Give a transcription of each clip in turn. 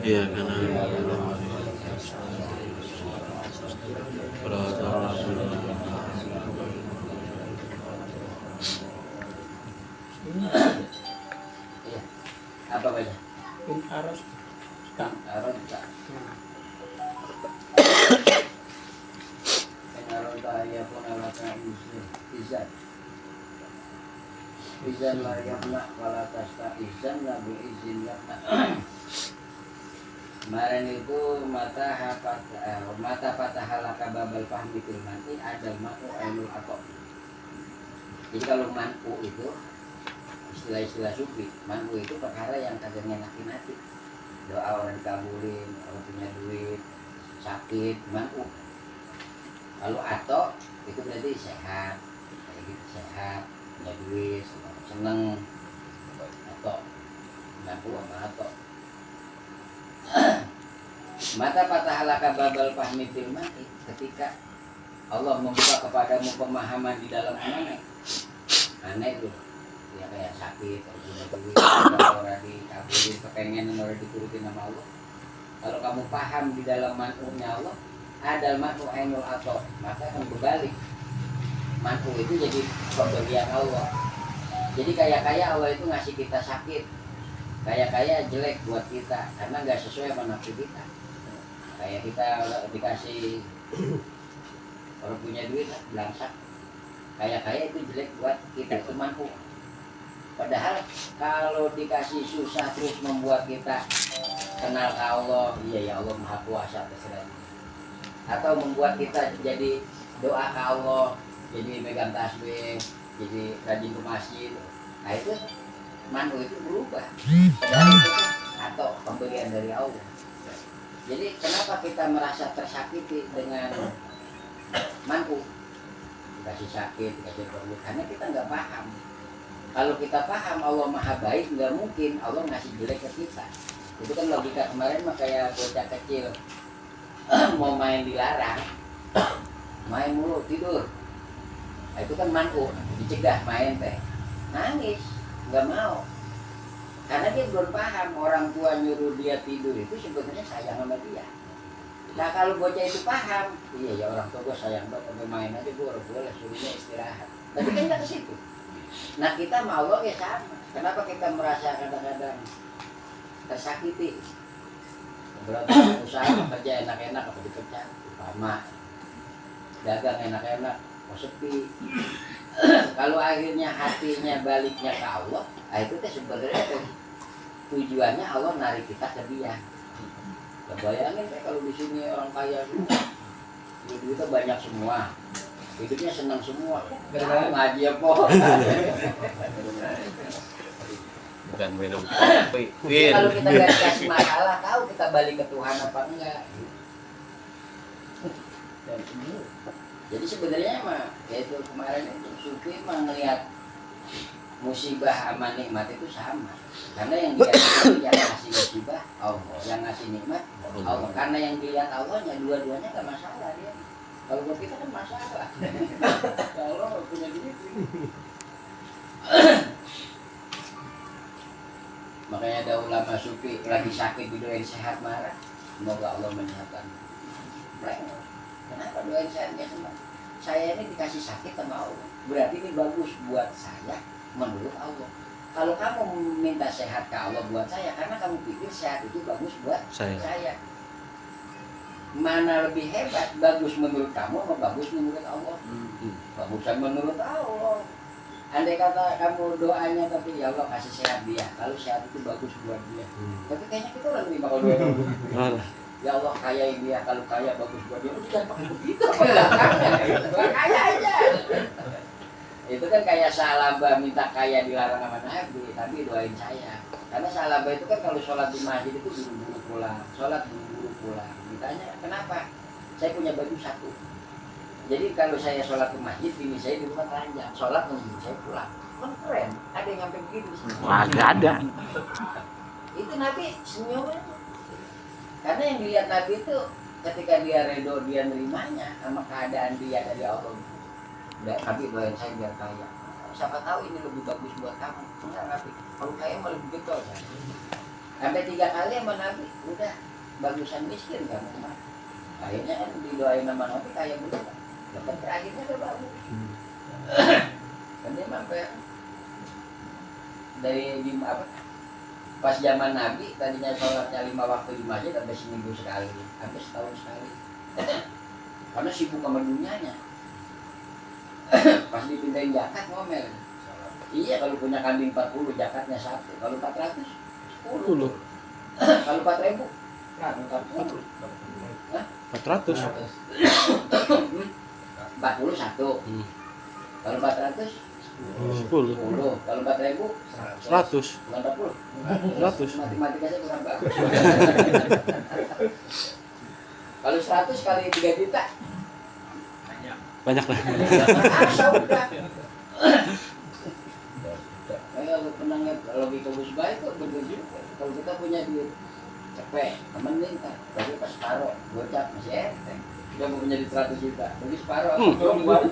Iya karena apa baca? Aros tak. Aron tak. Aron tak ya pun alaka izan. Izan la yamna wala tasta izan la bi izinna. Kemarin itu mata patah halaka babal fahmi fil mati adal matu ainul atau. Jadi kalau manku itu istilah-istilah sufi, manku itu perkara yang kadang ngenakin hati. Doa orang dikabulin, orang punya duit, sakit, manku. Kalau atau itu berarti sehat, kayak gitu sehat, punya duit, seneng. Atau manku sama atau. Mata patah halaka babal fahmi fil mati, ketika Allah membuka kepadamu pemahaman di dalam aneh itu ya kayak sakit, punya duit, orang dikabulin, kepengen orang diturutin sama Allah. Kalau kamu paham di dalam man'unya Allah, adal man'u ainul atau, maka akan berbalik. Man'u itu jadi pemberian Allah. Jadi kaya Allah itu ngasih kita sakit, kaya jelek buat kita karena nggak sesuai sama nafsu kita. Kayak kita dikasih orang punya duit lah, belangsak. Kaya itu jelek buat kita, itu mampu. Padahal kalau dikasih susah terus membuat kita kenal ke Allah, iya ya Allah Maha Kuasa terserah. Atau membuat kita jadi doa ke Allah, jadi megang tasbih, jadi rajin ke masjid. Nah itu mantu itu berubah. Dan itu atau pemberian dari Allah. Jadi kenapa kita merasa tersakiti dengan mantu? Dikasih sakit, dikasih perut, karena kita nggak paham. Kalau kita paham Allah Maha Baik, nggak mungkin Allah ngasih jelek ke kita. Itu kan logika kemarin mah kayak bocah kecil mau main dilarang, main mulu tidur. Nah, itu kan mantu, dicegah main teh, nangis, nggak mau. Karena dia belum paham orang tua nyuruh dia tidur itu sebenarnya sayang sama dia. Nah kalau bocah itu paham, iya ya orang tua gue sayang banget, sampai main aja gue boleh suruhnya istirahat. Tapi kan nggak ke situ. Nah kita mau Allah ya sama. Kenapa kita merasa kadang-kadang tersakiti? Berarti usaha kerja enak-enak apa dipecat, lama. Dagang enak-enak, mau sepi. Kalau akhirnya hatinya baliknya ke Allah, nah itu teh sebenarnya tujuannya Allah narik kita ke Dia. Bayangin deh kalau di sini orang kaya semua, duitnya banyak semua, hidupnya senang semua, ngaji apa? Bukan minum kopi. Kalau kita nggak dikasih masalah, tahu kita balik ke Tuhan apa enggak? Jadi sebenarnya mah, yaitu kemarin itu Sufi mah ngelihat musibah sama nikmat itu sama. Karena yang dikasih yang ngasih musibah Allah, yang ngasih nikmat Allah. Karena yang dilihat Allahnya dua-duanya nggak masalah dia. Kalau buat kita kan masalah. Kalau punya duit. Makanya ada ulama Sufi lagi sakit didoain sehat marah. Semoga Allah menyehatkan. Kenapa doain sehat dia semua? Saya ini dikasih sakit sama Allah. Berarti ini bagus buat saya menurut Allah. Kalau kamu minta sehat ke Allah buat saya, karena kamu pikir sehat itu bagus buat saya. Mana lebih hebat, bagus menurut kamu atau bagus menurut Allah? Bagusan menurut Allah. Andai kata kamu doanya tapi ya Allah kasih sehat dia, kalau sehat itu bagus buat dia. Tapi kayaknya kita orang terima kalau doa. Ya Allah kayain dia, kalau kaya bagus buat dia. Jangan pakai begitu, kaya aja. Itu kan kayak Salaba minta kaya dilarang sama Nabi, tapi doain saya. Karena Salaba itu kan kalau sholat di masjid itu buru-buru pulang, sholat buru-buru pulang. Ditanya kenapa? Saya punya baju satu. Jadi kalau saya sholat ke masjid, ini saya di rumah telanjang. Sholat nunggu saya pulang. Kan keren, ada yang nyampe begini. Agak ada. Itu Nabi senyum itu. Karena yang dilihat Nabi itu ketika dia redo, dia nerimanya sama keadaan dia dari Allah. Udah, tapi doain saya biar kaya. Siapa tahu ini lebih bagus buat kamu. Enggak, Nabi. Kalau kaya malah lebih getol. Sampai 3 kali sama Nabi, udah bagusan miskin kamu mah. Akhirnya kan didoain sama Nabi kaya bener. Dapat terakhirnya udah bagus. Kan dia sampai dari apa? Pas zaman Nabi tadinya sholatnya 5 waktu di masjid, sampai seminggu sekali, sampai setahun sekali. Karena sibuk sama dunianya. Pas dipindahin zakat ngomel. Iya, kalau punya kambing 40 zakatnya 1, kalau 400 10. Kalau 4.000 40. 400. 40 1. Kalau 400 10. 10. Kalau 4.000 100. 40. 100. Matematika saya kurang bagus. Kalau 100 kali 3 juta Banyak lah. asa udah. Kalau pernah lihat logika bus baik kok bener juga. Kalau kita punya duit cepet, temen minta, tapi pas separuh, gocap masih enteng. Kita mau punya duit 100 juta, bagi separuh, belum buat.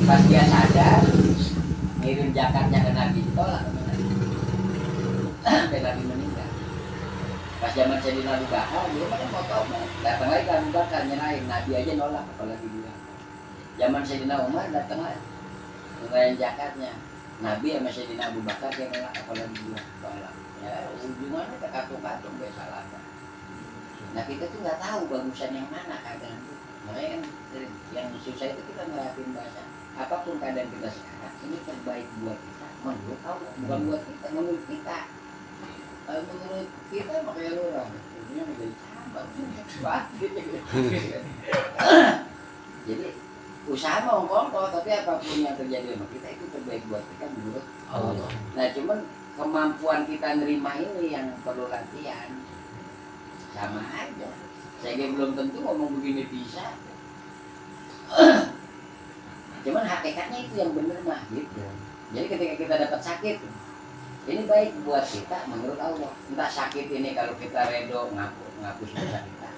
Pas dia sadar, ngirim zakatnya ke Nabi, ditolak sama Nabi. Sampai Nabi meninggal. Pas zaman Sayyidina Abu Bakar, dia kan mau tobat. Datang lagi ke Abu Bakar, nyerahin. Nabi aja nolak, apalagi dia. Zaman Sayyidina Umar datang lagi, ngerayain zakatnya. Nabi sama Sayyidina Abu Bakar dia nolak, apalagi dia tolak. Ya ujungannya ke katung-katung biasa lah. Nah kita tuh nggak tahu bagusan yang mana keadaan itu. Makanya kan yang susah itu kita ngelakuin bahasa. Apapun keadaan kita sekarang, ini terbaik buat kita. Menurut Allah, bukan buat kita, menurut kita. Kalau menurut kita makanya lu orang, ini menjadi cambat. Jadi usaha mau kongkol, tapi apapun yang terjadi sama kita itu terbaik buat kita menurut Allah. Nah cuman kemampuan kita nerima ini yang perlu latihan. Sama aja. Saya belum tentu ngomong begini bisa. Cuman hakikatnya itu yang benar mah gitu. Jadi ketika kita dapat sakit, ini baik buat kita menurut Allah. Entah sakit ini kalau kita redo ngapus dosa kita.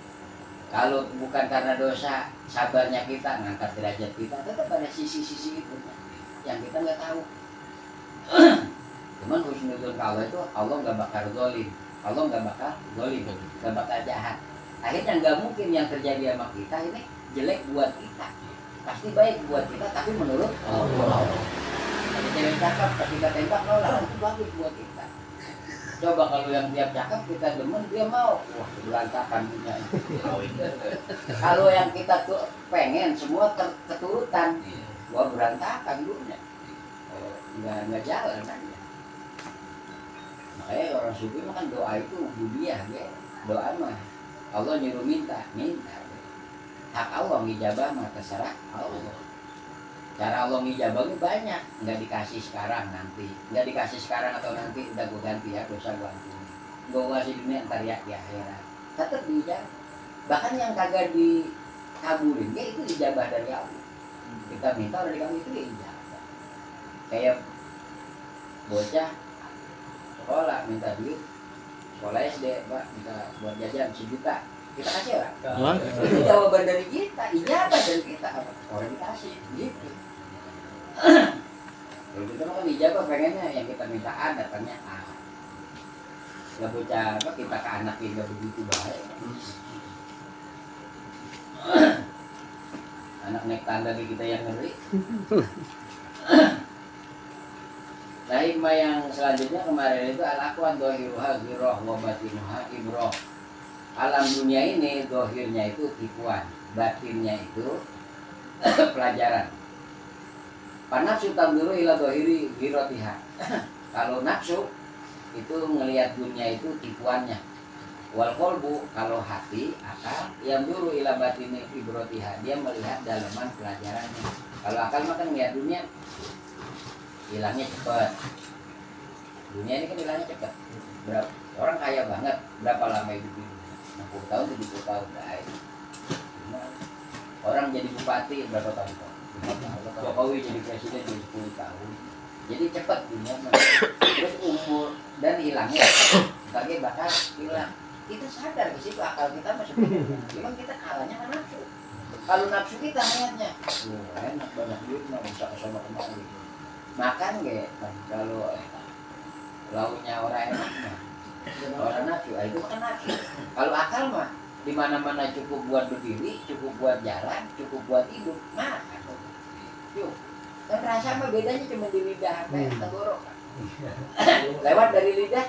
Kalau bukan karena dosa, sabarnya kita ngangkat derajat kita, tetap ada sisi-sisi itu yang kita nggak tahu. Cuman husnuzon Allah itu Allah nggak bakal zalim, Allah nggak bakal zalim, nggak bakal jahat. Akhirnya nggak mungkin yang terjadi sama kita ini jelek buat kita, pasti baik buat kita, tapi menurut Allah. Kalau cewek cakep ketika tembak nolak, itu bagus buat kita. Coba kalau yang tiap cakep kita demen, dia mau, wah berantakan punya. Kalau yang kita tuh pengen semua keturutan, wah berantakan dulunya. Nggak jalan kan ya. Makanya orang sufi kan doa itu budiah ya. Doa mah Allah nyuruh minta. Hak Allah ngijabah mah terserah Allah. Cara Allah ngijabah itu banyak, nggak dikasih sekarang nanti, nggak dikasih sekarang atau nanti udah gue ganti ya, dosa gue ampuni. Gue kasih dunia ntar ya di akhirat. Tetap dijabah. Bahkan yang kagak dikabulin, ya itu dijabah dari Allah. Kita minta dari kamu itu ya dijabah. Kayak bocah sekolah minta duit, sekolah SD, Pak, minta buat jajan 1 juta. Kita kasih lah. Itu jawaban dari kita, ijabah dari kita. Orang dikasih, gitu. Kalau kita kan ijabah pengennya yang kita minta A, datangnya A. Gak bocah apa kita ke anak yang gak begitu baik. Anak naik tangga di kita yang ngeri. Nah hikmah yang selanjutnya kemarin itu al-aqwan dohiruha giroh wabatinuha ibroh. Alam dunia ini dohirnya itu tipuan, batinnya itu pelajaran. Panafsu tamduru ila dohiri girotiha. Kalau nafsu itu ngelihat dunia itu tipuannya. Wal kolbu kalau hati akal yang dulu ila batini ibrotiha, dia melihat dalaman pelajarannya. Kalau akal makan ngelihat dunia hilangnya cepat. Dunia ini kan hilangnya cepat. Berapa orang kaya banget, berapa lama hidup ini? 60 tahun, 70 tahun, baik. Orang jadi bupati berapa tahun? 5 tahun. Jokowi jadi presiden jadi 10 tahun. Jadi cepat dunia. Terus umur dan hilangnya kage bakal hilang. Kita sadar di situ akal kita masih punya. Memang kita kalahnya kan nafsu. Kalau nafsu kita niatnya, enak banyak duit mah bisa kesana kemari. Makan gak? Kalau lauknya orang enak mah, orang nafsu, itu makan nafsu. Kalau akal mah di mana-mana cukup buat berdiri, cukup buat jalan, cukup buat hidup, makan. Yuk, kan rasa mah bedanya cuma di lidah apa tenggorokan. Lewat dari lidah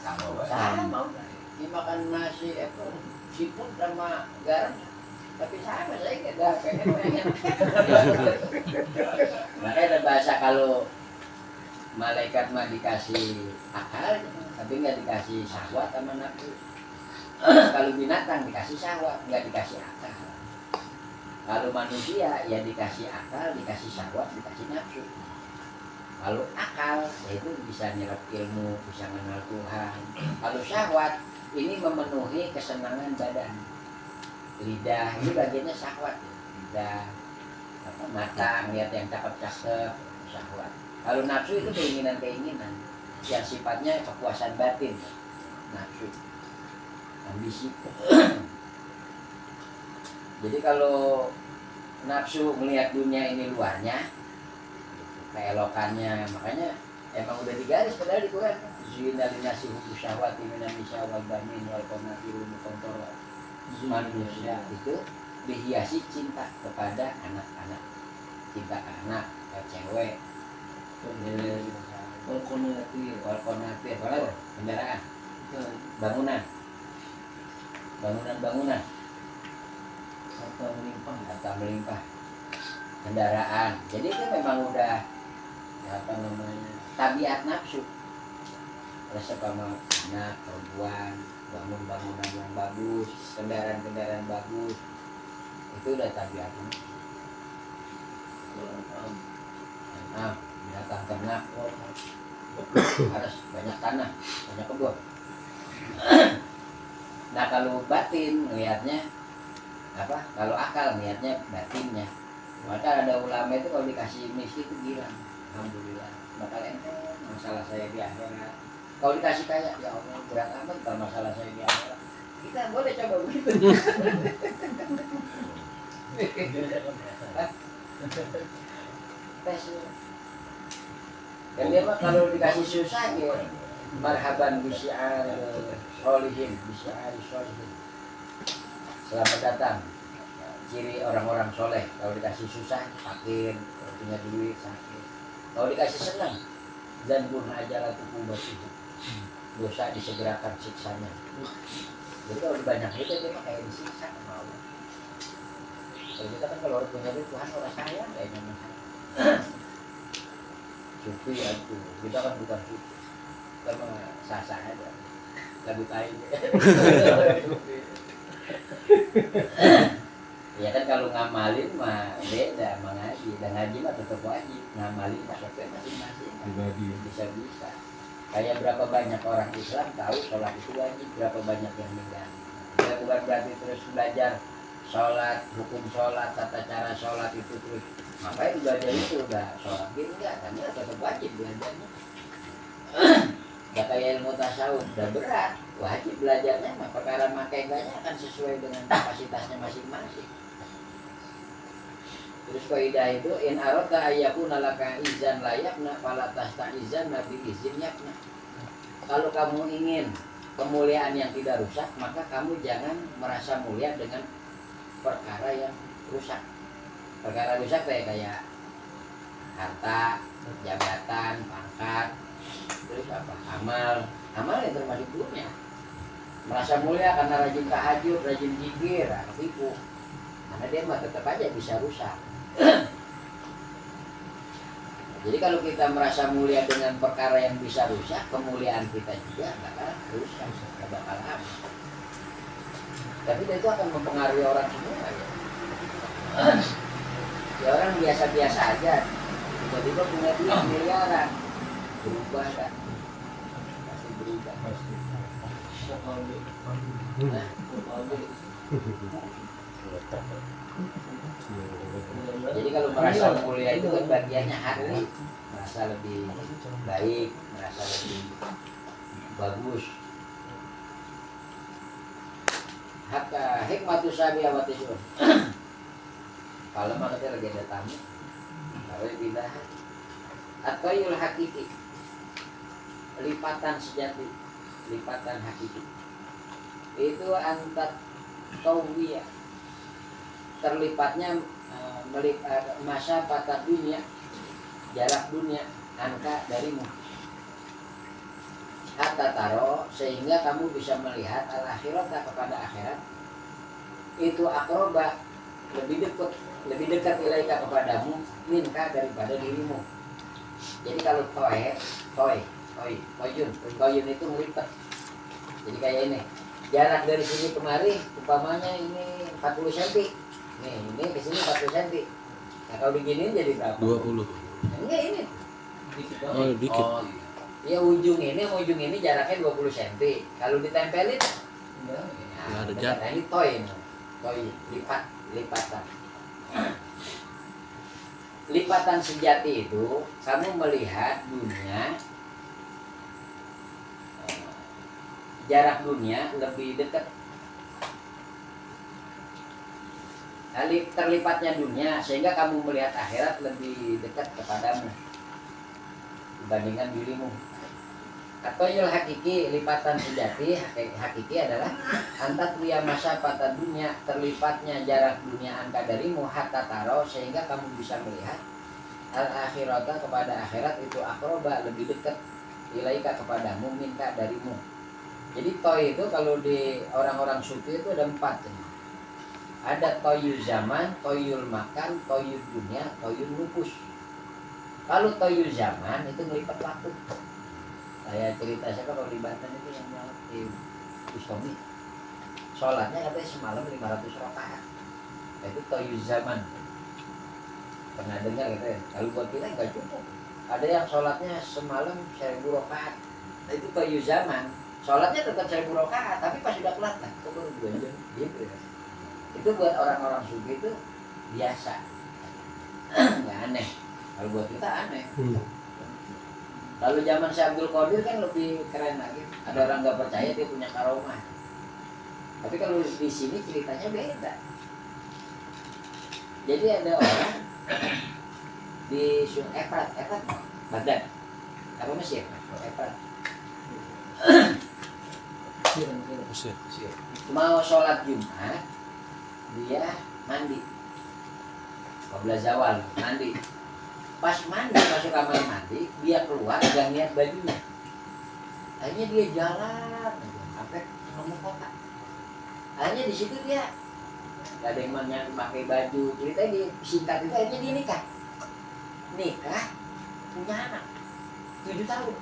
sama. Ini makan nasi siput sama garam, tapi sama saya nggak ada pengen. Makanya ada bahasa kalau malaikat mah dikasih akal, tapi nggak dikasih syahwat sama nafsu. Kalau binatang dikasih syahwat, nggak dikasih akal. Kalau manusia ya dikasih akal, dikasih syahwat, dikasih nafsu. Kalau akal yaitu bisa nyerap ilmu, bisa mengenal Tuhan. Kalau syahwat ini memenuhi kesenangan badan. Lidah ini bagiannya syahwat. Lidah, mata ngeliat yang cakep-cakep, syahwat. Kalau nafsu itu keinginan-keinginan yang sifatnya kepuasan batin. Nafsu, ambisi. Jadi kalau nafsu melihat dunia ini luarnya, keelokannya, makanya emang udah digaris padahal di Quran. Zina linasi hubbu syahwati minan nisa wal banin wal qanatirul muqantara. Manusia itu dihiasi cinta kepada anak-anak, cinta ke anak, ke cewek, wal qanatir, kendaraan, bangunan, harta melimpah, kendaraan. Jadi itu memang udah tabiat nafsu. Rasa sama anak, perempuan, bangun bangunan yang bagus, kendaraan bagus, itu udah tabiat nafsu. Binatang ternak harus banyak tanah, banyak kebun. Nah kalau batin melihatnya apa? Kalau akal melihatnya batinnya. Maka ada ulama itu kalau dikasih miskin itu bilang, alhamdulillah, bakal enteng masalah saya di akhirat. Kalau dikasih kaya, ya Allah berat amat kalau masalah saya di akhirat. Kita boleh coba begitu. Tes. Dan dia mah kalau dikasih susah ya, marhaban bisyi'ar sholihin, bisyi'ar sholihin. Selamat datang. Ciri orang-orang soleh, kalau dikasih susah, fakir, kalau punya duit, sakit. Kalau dikasih senang, dan guna ajalah tukubat itu. Dosa disegerakan siksanya. Jadi kalau banyak itu dia mah kayak disiksa sama Allah. Kalau kita kan kalau punya duit Tuhan orang sayang kayaknya mah. Sufi itu, kita kan bukan sufi. Kita mah sah-sah aja. Lagu tai. Ya kan kalau ngamalin mah beda sama ngaji. Dan ngaji mah tetap wajib. Ngamalin mah masing-masing. Bisa-bisa. Kayak berapa banyak orang Islam tahu sholat itu wajib, berapa banyak yang enggak. Ya bukan berarti terus belajar sholat, hukum sholat, tata cara sholat itu terus. Makanya belajar itu udah sholat gitu enggak, karena tetap wajib belajarnya. Gak kayak ilmu tasawuf, udah berat, wajib belajarnya mah perkara makai enggaknya akan sesuai dengan kapasitasnya masing-masing. Terus kaidah itu in arata ayyakuna laka izan layakna fala tasta'izan nabi izin yakna. Kalau kamu ingin kemuliaan yang tidak rusak, maka kamu jangan merasa mulia dengan perkara yang rusak. Perkara rusak kayak harta, jabatan, pangkat, terus apa? Amal yang termasuk dulunya. Merasa mulia karena rajin tahajud, rajin zikir, tipu. Karena dia mah tetap aja bisa rusak. Jadi kalau kita merasa mulia dengan perkara yang bisa rusak, kemuliaan kita juga bakal rusak, gak bakal aman. Tapi itu akan mempengaruhi orang semua ya. Ya orang biasa-biasa aja, tiba-tiba punya duit miliaran, berubah kan? Pasti berubah. Jadi kalau merasa mulia itu kan bagiannya hati, merasa lebih baik, merasa lebih bagus. Haka hikmatu sabi awati sun. Kalau makanya lagi ada tamu, kalau tidak atau yul hakiki, lipatan sejati, lipatan hakiki. Itu antar tawiyah, terlipatnya masa patah dunia, jarak dunia angka darimu. Hatta taro, sehingga kamu bisa melihat al akhirat kepada akhirat itu akroba, lebih dekat ilaika kepadamu minka daripada dirimu. Jadi kalau toyun itu melipat. Jadi kayak ini, jarak dari sini kemari umpamanya ini 40 cm. Nih, ini ke sini 40 cm. Nah, kalau diginiin jadi berapa? 20. Enggak ini. Oh, dikit. Oh, iya. Ya ujung ini jaraknya 20 cm. Kalau ditempelin Nggak ada dekat. jarak. Nah, ini toy lipatan. Lipatan sejati itu kamu melihat dunia, jarak dunia lebih dekat. Terlipatnya dunia sehingga kamu melihat akhirat lebih dekat kepadamu dibandingkan dirimu. Atau yul hakiki, lipatan sejati hakiki adalah antat liya masa pada dunia, terlipatnya jarak dunia angka darimu hatta taro, sehingga kamu bisa melihat al akhirata kepada akhirat itu akroba, lebih dekat ilaika kepadamu minta darimu. Jadi toy itu kalau di orang-orang sufi itu ada 4. Ada toyul zaman, toyul makan, toyul dunia, toyul nufus. Kalau toyul zaman itu melipat waktu. Saya cerita siapa kalau di Banten itu yang di Bustomi, sholatnya katanya semalam 500 rakaat. Itu toyul zaman. Pernah dengar gitu ya? Kalau buat kita nggak cukup. Ada yang sholatnya semalam 1000 rakaat. Nah, itu toyul zaman. Sholatnya tetap 1000 rakaat, tapi pas sudah kelar, nah, itu baru 2 jam. Gitu ya. Itu buat orang-orang sufi itu biasa. Nggak aneh. Kalau buat kita aneh. Kalau zaman Syekh Abdul Qadir kan lebih keren lagi. Ada orang nggak percaya dia punya karomah. Tapi kalau di sini ceritanya beda. Jadi ada orang di Efrat, Baghdad, apa Mesir? Efrat. Mesir. Mau sholat Jumat, dia mandi. Qabla zawal, mandi. Pas mandi, masuk kamar mandi, dia keluar gak niat bajunya. Akhirnya dia jalan sampai nemu kota. Akhirnya di situ dia gak ada yang pakai baju. Ceritanya di singkat itu akhirnya dia nikah, punya anak 7 tahun.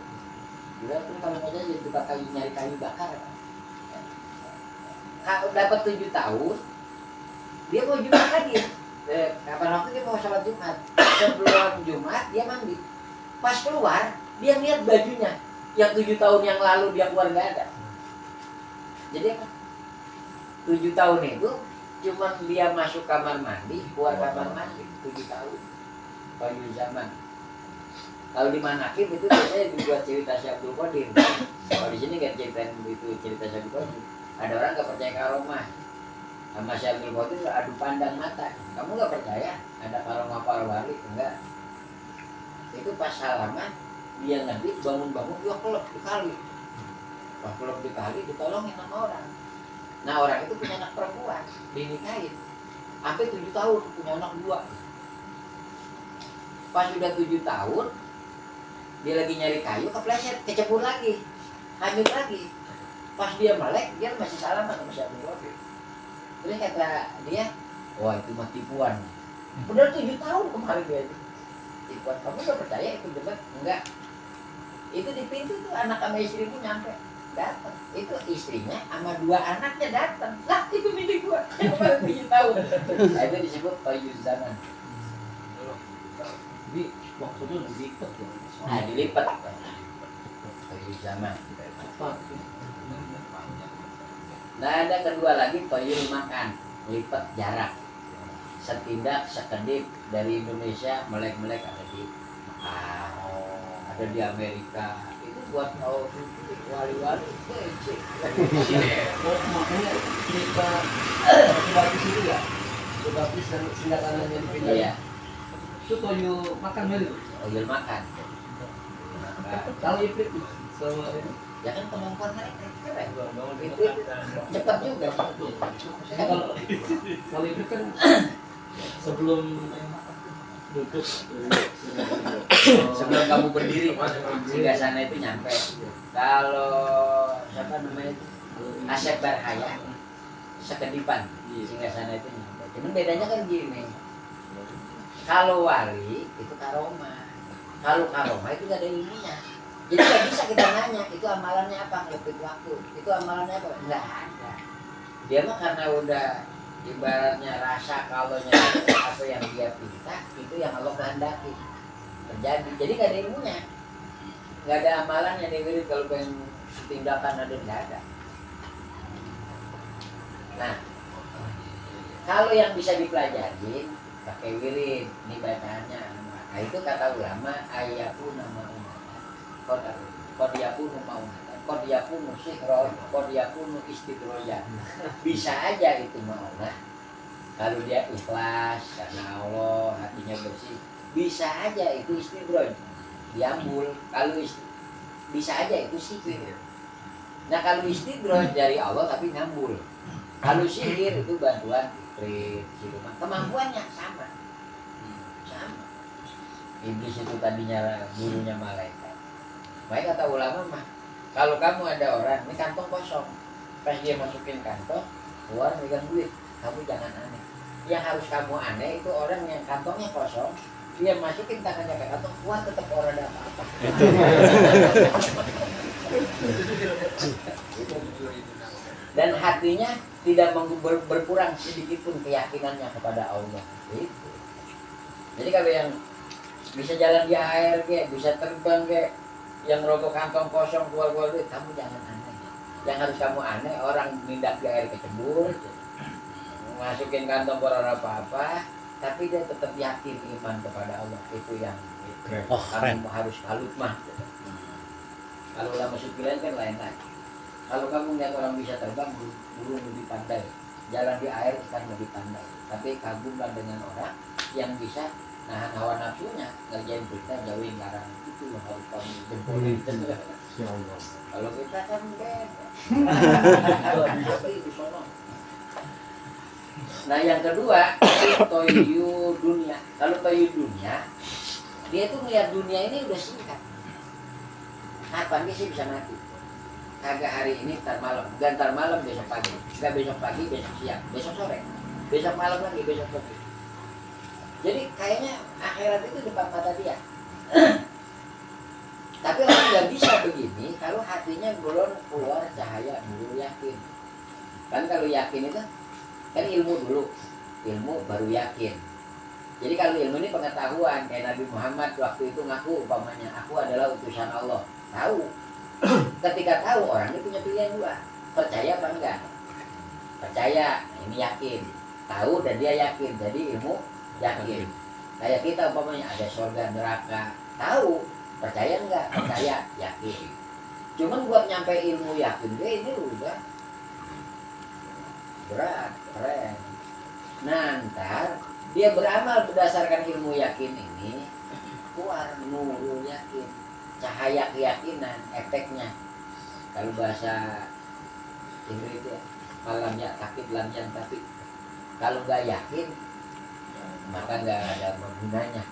Dia tuh kalau aja jadi tukang kayu, nyari kayu bakar. Kalau dapat 7 tahun, dia mau Jumat lagi. Kapan waktu dia mau sholat Jumat? Sebelum Jumat dia mandi. Pas keluar dia lihat bajunya yang 7 tahun yang lalu dia keluar gak ada. Jadi apa? 7 tahun itu cuma dia masuk kamar mandi, keluar kamar mandi 7 tahun. Kayu zaman. Kalau di Manakib itu biasanya dibuat cerita Syekh Abdul Qadir. Kalau di sini nggak ceritain itu cerita Syekh Abdul Qadir. Ada orang nggak percaya karomah. Sama Syekh Abdul Qadir adu pandang mata. Kamu nggak percaya ada karomah para wali? Enggak. Itu pas salaman dia ngedik, bangun-bangun dia kelep di kali. Wah, kelep di kali ditolongin sama orang. Nah, orang itu punya anak perempuan, dinikahin. Sampai 7 tahun punya anak 2. Pas sudah 7 tahun dia lagi nyari kayu, kepleset, kecebur lagi, hamil lagi. Pas dia melek, dia masih salaman sama Syekh Abdul Qadir. Terus kata dia, wah itu mah tipuan. Udah 7 tahun kemarin dia itu tipuan. Kamu gak percaya itu debat? Enggak. Itu di pintu tuh anak sama istrimu nyampe, datang. Itu istrinya sama 2 anaknya datang. Lah itu milik gua. Kemarin 7 tahun. Nah, itu disebut toyul zaman. Jadi maksudnya dilipat ya. Nah, dilipat. Toyul zaman. Nah, ada kedua lagi toyul makan, lipat jarak. Setindak sekedip dari Indonesia melek-melek ada di Mekah, ada di Amerika. Itu buat tahu wali-wali kecil. Oh, makanya kita baptis itu ya, baptis dan senjatanya yang dipindah. Iya, Itu toyo makan dulu. oyel makan. Kalau ifrit sama ini. Ya kan kemampuan mereka keren. Itu cepat juga. Kalau ifrit kan sebelum duduk Sebelum kamu berdiri, singgah sana itu nyampe. Kalau siapa namanya itu Asep Barhaya, sekedipan singgah sana itu nyampe. Cuman bedanya kan gini. Kalau wali itu karoma, kalau karoma itu gak ada ilmunya. Jadi nggak bisa kita nanya itu amalannya apa ngelipit waktu, itu amalannya apa, nggak ada. Dia mah karena udah ibaratnya rasa kalaunya apa yang dia pinta itu yang Allah kehendaki terjadi. Jadi nggak ada ilmunya, nggak ada amalannya nih wirid kalau pengen tindakan ada nggak ada. Nah, kalau yang bisa dipelajari pakai wirid ini bacaannya. Nah itu kata ulama ayatun nama kodiyapunu maunatan kodiyapunu sihron kodiyapunu istidroyan. Bisa aja itu maunah kalau dia ikhlas karena Allah hatinya bersih, bisa aja itu istidroj diambul. Kalau bisa aja itu sihir. Nah kalau istidroj dari Allah tapi ngambul. Kalau sihir itu bantuan ifrit, siluman, kemampuannya sama. Iblis itu tadinya gurunya malaikat. Makanya kata ulama mah, kalau kamu ada orang, ini kantong kosong, pas dia masukin kantong, keluar megang duit, kamu jangan aneh. Yang harus kamu aneh itu orang yang kantongnya kosong, dia masukin tangannya ke kantong, keluar tetap orang ada apa-apa. Dan hatinya tidak berkurang sedikit pun keyakinannya kepada Allah. Itu. Jadi kalau yang bisa jalan di air kayak, bisa terbang kayak, yang rokok kantong kosong keluar duit, kamu jangan aneh. Yang harus kamu aneh orang nindak di air kecebur, masukin kantong orang apa-apa, tapi dia tetap yakin iman kepada Allah. Itu yang kamu harus kalut mah. Kalau ulama sufilan kan lain lagi. Kalau kamu lihat orang bisa terbang, burung lebih pandai, jalan di air kan lebih pandai. Tapi kagumlah dengan orang yang bisa nahan hawa nafsunya, ngerjain berita jauhin larangan. Itu yang harus kamu jempolin. Kalau kita kan beda. Nah yang kedua itu toyu dunia. Kalau toyu dunia, dia tuh melihat dunia ini udah singkat. Kapan dia sih bisa mati? Kagak hari ini, ntar malam, ntar malam besok pagi, nggak besok pagi, besok siang, besok sore, besok malam lagi, besok pagi. Jadi kayaknya akhirat itu depan mata dia. Tapi orang nggak bisa begini kalau hatinya belum keluar cahaya dulu yakin. Kan kalau yakin itu kan ilmu dulu, ilmu baru yakin. Jadi kalau ilmu ini pengetahuan, kayak Nabi Muhammad waktu itu ngaku umpamanya aku adalah utusan Allah, tahu. Ketika tahu orang ini punya pilihan dua, percaya apa enggak? Percaya, ini yakin. Tahu dan dia yakin, jadi ilmu yakin. Kayak kita umpamanya ada surga neraka, tahu, percaya enggak? Percaya, yakin. Cuman buat nyampe ilmu yakin dia ini udah berat, keren. Nah ntar dia beramal berdasarkan ilmu yakin ini, keluar nurul yakin, cahaya keyakinan, efeknya. Kalau bahasa Inggris ya, malam ya takit lam yang tapi. Kalau nggak yakin, maka nggak ada gunanya.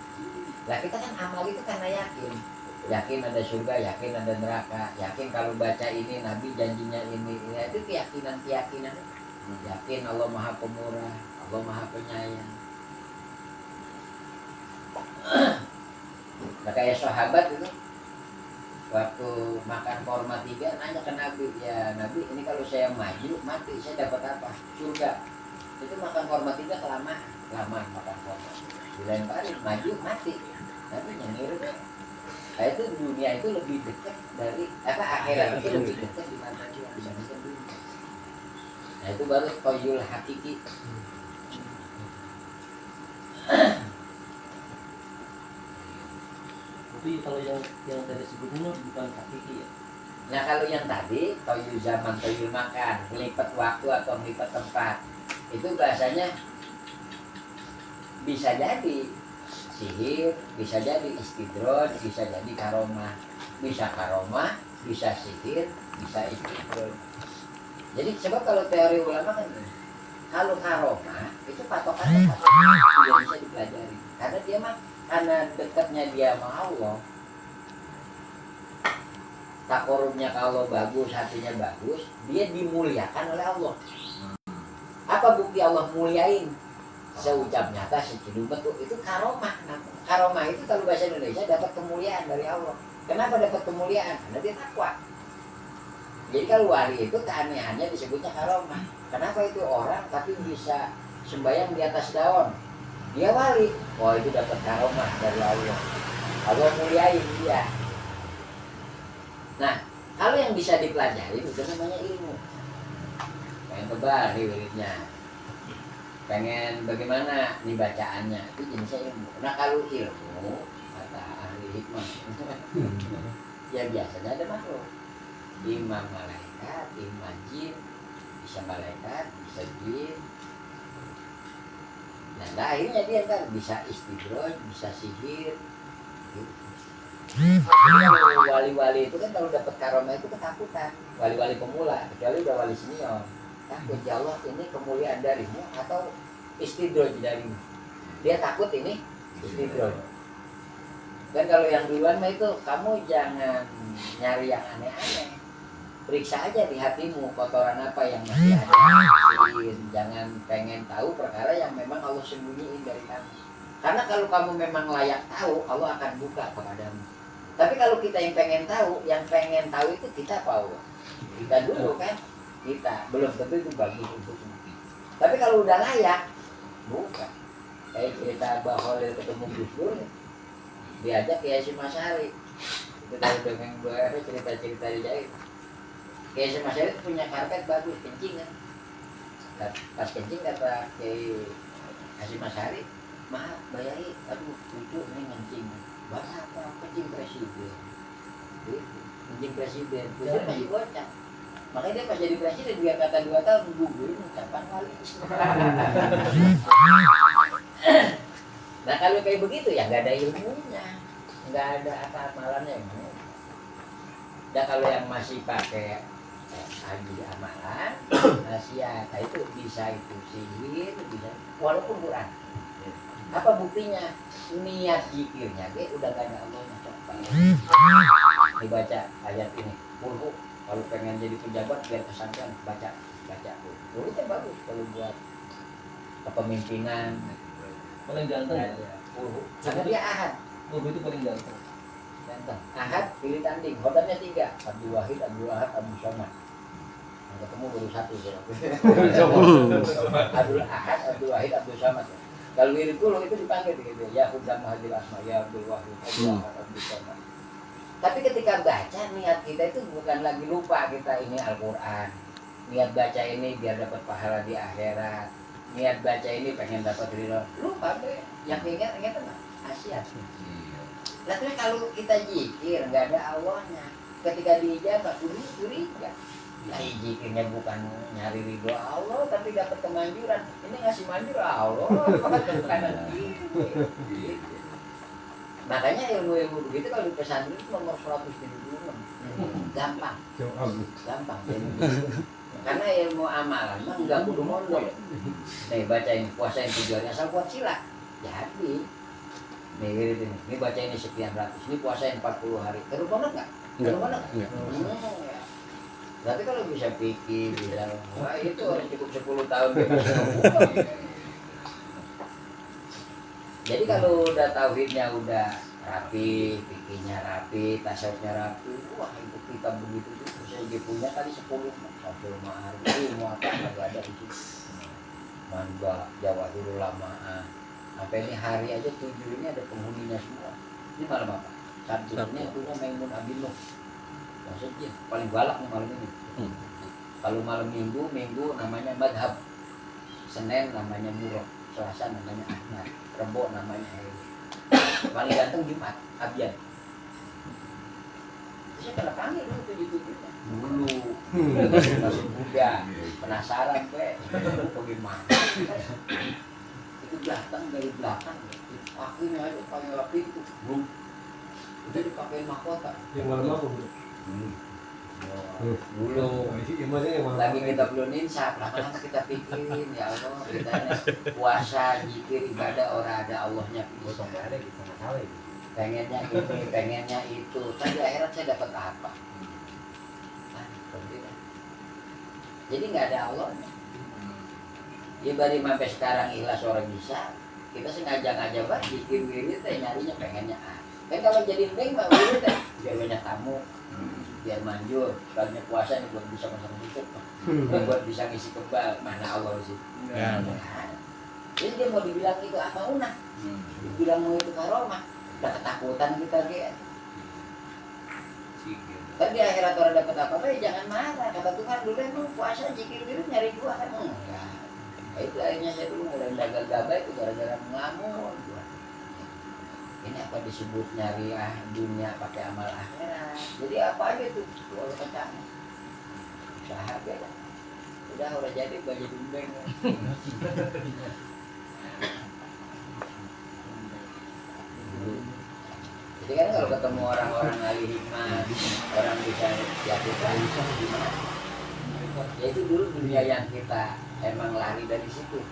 Lah kita kan amal itu karena yakin. Yakin ada surga, yakin ada neraka, yakin kalau baca ini Nabi janjinya ini itu keyakinan. Yakin Allah Maha Pemurah, Allah Maha Penyayang. Nah kayak sahabat itu waktu makan korma 3 nanya ke Nabi, ya Nabi ini kalau saya maju mati saya dapat apa? Surga. Itu makan korma 3 lama makan korma. Dilemparin maju mati. Nabi nyengir deh. Nah itu dunia itu lebih dekat dari akhirat itu lebih dekat di mata dia dibandingkan dunia. Nah itu baru toyul hakiki. Tapi kalau yang tadi sebelumnya bukan hakiki ya. Nah kalau yang tadi toyul zaman, toyul makan, melipat waktu atau melipat tempat, itu bahasanya bisa jadi sihir, bisa jadi istidroj, bisa jadi karomah, bisa sihir, bisa istidroj. Jadi sebab kalau teori ulama kan ini, kalau karomah itu patokannya tidak bisa dipelajari, karena dia mah karena dekatnya dia sama Allah, takorubnya kalau bagus, hatinya bagus, dia dimuliakan oleh Allah. Apa bukti Allah muliain? Seucap nyata, secidum betul, itu karomah. Karomah itu kalau bahasa Indonesia dapat kemuliaan dari Allah. Kenapa dapat kemuliaan? Karena dia takwa. Jadi kalau wali itu keanehannya disebutnya karomah. Kenapa itu orang tapi bisa sembahyang di atas daun? Dia wali. Oh itu dapat karomah dari Allah. Allah muliain dia. Nah, kalau yang bisa dipelajari itu namanya ilmu. Pengen tebal nih wiridnya. Pengen bagaimana nih bacaannya, itu jenisnya ilmu. Nah kalau ilmu, kata ahli hikmah, ya biasanya ada makhluk. Imam malaikat, imam jin, bisa malaikat, bisa jin. Nah akhirnya dia kan bisa istidroj, bisa sihir. Kalau wali-wali itu kan kalau dapat karomah itu ketakutan. Wali-wali pemula, kecuali udah wali senior. Takut ya Allah ini kemuliaan darimu atau istidroj darimu. Dia takut ini istidroj. Dan kalau yang duluan mah itu kamu jangan nyari yang aneh-aneh. Periksa aja di hatimu kotoran apa yang masih ada. Jangan pengen tahu perkara yang memang Allah sembunyiin dari kamu. Karena kalau kamu memang layak tahu, Allah akan buka kepadamu. Tapi kalau kita yang pengen tahu itu kita apa Allah? Kita dulu kan? Kita belum tentu itu bagus untukmu. Tapi kalau udah layak, buka. Kayak cerita bahwa ketemu Gus Dur, diajak ke Hasyim Asy'ari. Itu dari dongeng buaya cerita-cerita dijahit. Kayak Hasyim Asy'ari punya karpet bagus, kencing kan. Pas kencing kata Kiai Hasyim Asy'ari, maaf bayai, aduh lucu nih kencing. Bahasa apa? Kencing presiden. Kencing presiden, Gus Dur masih bocah. Makanya dia pas jadi presiden dia kata 2 tahun gugur ucapan wali. Nah kalau kayak begitu ya nggak ada ilmunya, nggak ada amalannya. Dan kalau yang masih pakai haji amalan, nasihat, itu bisa itu sihir, bisa walaupun Quran. Apa buktinya? Niat zikirnya dia udah gak ada Allahnya. Dibaca ayat ini, puluh. Kalau pengen jadi pejabat biar kesankan baca puluh itu bagus kalau buat kepemimpinan. Paling ganteng ya. Puluh. Karena dia ahad. Itu paling ganteng. Ahad pilih tanding, hodamnya 3, Abdul Wahid, Abdul Ahad, Abdul Somad. Yang ketemu baru 1 Abdul Ahad, Abdul Wahid, Abdul Somad. Kalau wirid dulu itu dipanggil gitu ya, Hudam Mahadil Asma, ya Abdul Wahid, Abdul Ahad, Abdul Somad. Tapi ketika baca, niat kita itu bukan lagi lupa kita ini Al-Quran. Niat baca ini biar dapat pahala di akhirat. Niat baca ini pengen dapat ridho. Lupa deh, yang ingat mah Asia. Tapi kalau kita zikir nggak ada Allahnya, ketika diijabah curiga. Nah, zikirnya bukan nyari ridho Allah, tapi dapat kemanjuran. Ini ngasih manjur Allah, bukan gitu. Makanya ilmu-ilmu begitu kalau di pesantren itu nomor 176. Gampang. Karena ilmu amalan mah enggak kudu mondok. Nih baca ini, puasa yang tujuannya asal buat sila. Jadi nih gitu nih. Ini baca ini sekian ratus. Ini puasa yang 40 hari. Terus mondok enggak? Terus mondok enggak? Tapi kalau bisa pikir, bisa wah itu harus cukup 10 tahun dia bisa membuka. Jadi kalau udah tauhidnya udah rapi, fikihnya rapi, tasawufnya rapi, wah itu kita begitu tuh saya punya kali 10 sampai ma'arif, mau apa nggak ada di situ. Manba, Jawa dulu lama, sampai ini hari aja 7 ini ada penghuninya semua. Ini malam apa? Sabtunya punya Maimun Abinuh. Maksudnya paling galak nih malam ini. Kalau malam minggu namanya Madhab, Senin namanya Murad, Selasa namanya Ahmad, Rebo namanya Heri. Paling ganteng Jumat, Abjan. saya pernah panggil dulu tujuh-tujuhnya. Dulu masih muda, penasaran bagaimana. Itu datang dari belakang, pakai aja pakai api itu, udah dipakai mahkota. Yang malam Dulu lagi kita belum insaf, lama-lama kita pikirin ya Allah, kita puasa, zikir, ibadah orang ada Allahnya bisa. Pengennya ini, pengennya itu, kan di akhirat saya dapat apa? Nah, jadi nggak ada Allahnya. Ibadah sampai sekarang ikhlas orang bisa, kita sengaja-ngaja banget zikir wirid teh nyarinya pengennya ah. Kan kalau jadi neng mah wirid teh biar banyak tamu, biar manjur, kalau puasa nih buat bisa masak tutup, buat bisa ngisi kebal, mana Allah sih. Ya. Jadi dia mau dibilang itu apa unah, dibilang mau itu karomah, udah ketakutan kita dia. Kan di akhirat orang dapat apa-apa ya jangan marah, kata Tuhan dulu emang puasa zikir wirid nyari dua kan enggak. Itu akhirnya saya dulu mulai dagang gabah itu gara-gara ngelamun. Ini apa disebut nyari dunia pakai amal akhirat. Jadi apa aja tuh kalau kacang usaha beda. Udah jadi baju dumbeng. Jadi kan kalau ketemu orang-orang ahli hikmah, orang bisa jatuh bisa gimana? Ya itu dulu dunia yang kita emang lari dari situ.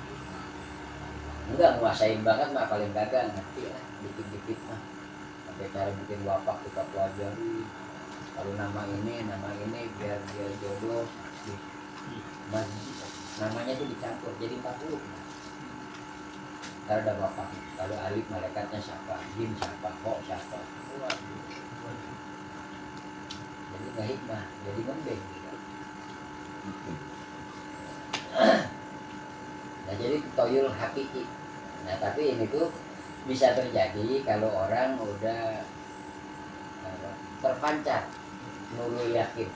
Enggak nguasain banget mah paling gagal ngerti lah, dikit-dikit mah. Sampai cara bikin wapak kita pelajari. Kalau nama ini biar jodoh. Namanya itu dicampur jadi 40. Kalau ada wapak, kalau alif malaikatnya siapa, jin siapa, kok siapa. Jadi nggak hikmah, jadi membeng. Nah jadi toyul hakiki. Nah tapi ini tuh bisa terjadi kalau orang udah terpancar nurul yakin,